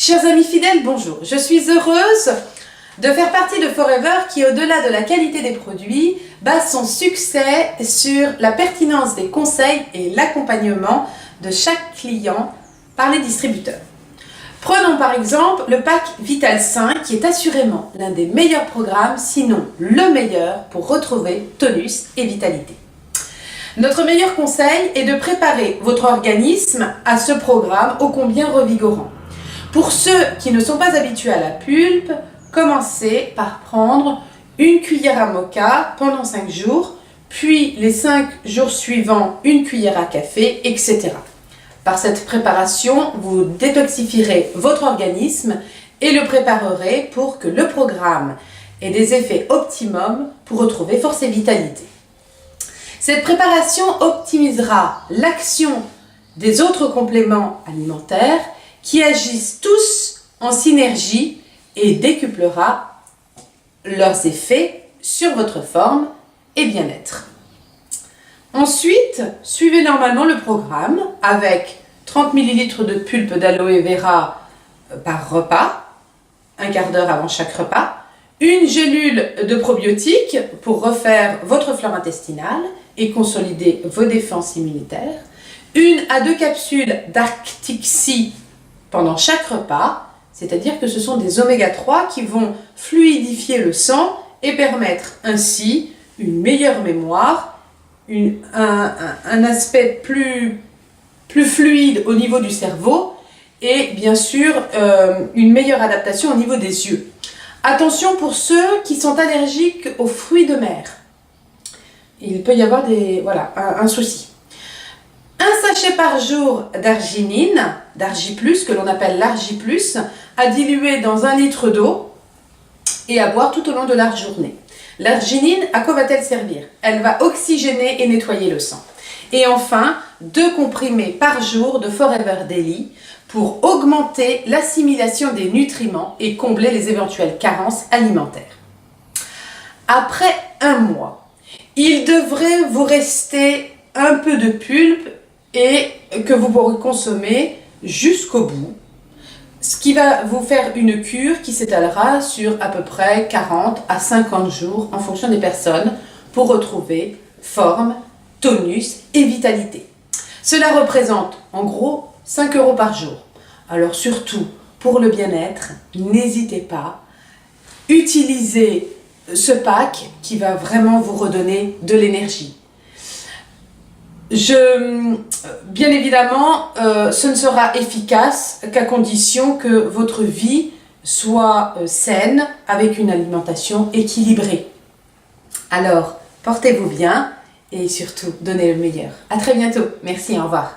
Chers amis fidèles, bonjour. Je suis heureuse de faire partie de Forever qui, au-delà de la qualité des produits, base son succès sur la pertinence des conseils et l'accompagnement de chaque client par les distributeurs. Prenons par exemple le pack Vital 5 qui est assurément l'un des meilleurs programmes, sinon le meilleur pour retrouver tonus et vitalité. Notre meilleur conseil est de préparer votre organisme à ce programme ô combien revigorant. Pour ceux qui ne sont pas habitués à la pulpe, commencez par prendre une cuillère à moka pendant 5 jours, puis les 5 jours suivants, une cuillère à café, etc. Par cette préparation, vous détoxifierez votre organisme et le préparerez pour que le programme ait des effets optimums pour retrouver force et vitalité. Cette préparation optimisera l'action des autres compléments alimentaires qui agissent tous en synergie et décuplera leurs effets sur votre forme et bien-être. Ensuite, suivez normalement le programme avec 30 ml de pulpe d'aloe vera par repas, un quart d'heure avant chaque repas, une gélule de probiotiques pour refaire votre flore intestinale et consolider vos défenses immunitaires, 1 à 2 capsules d'Arctic Sea pendant chaque repas, c'est-à-dire que ce sont des oméga 3 qui vont fluidifier le sang et permettre ainsi une meilleure mémoire, un aspect plus fluide au niveau du cerveau et bien sûr une meilleure adaptation au niveau des yeux. Attention pour ceux qui sont allergiques aux fruits de mer. Il peut y avoir un souci. Un sachet par jour d'arginine, d'Argi+, que l'on appelle l'Argi+, à diluer dans 1 litre d'eau et à boire tout au long de la journée. L'arginine, à quoi va-t-elle servir? Elle va oxygéner et nettoyer le sang. Et enfin, 2 comprimés par jour de Forever Daily pour augmenter l'assimilation des nutriments et combler les éventuelles carences alimentaires. Après 1 mois, il devrait vous rester un peu de pulpe et que vous pourrez consommer jusqu'au bout, ce qui va vous faire une cure qui s'étalera sur à peu près 40 à 50 jours en fonction des personnes pour retrouver forme, tonus et vitalité. Cela représente en gros 5 € par jour. Alors surtout pour le bien-être, n'hésitez pas, utilisez ce pack qui va vraiment vous redonner de l'énergie. Bien évidemment, ce ne sera efficace qu'à condition que votre vie soit saine avec une alimentation équilibrée. Alors, portez-vous bien et surtout, donnez le meilleur. À très bientôt. Merci, au revoir.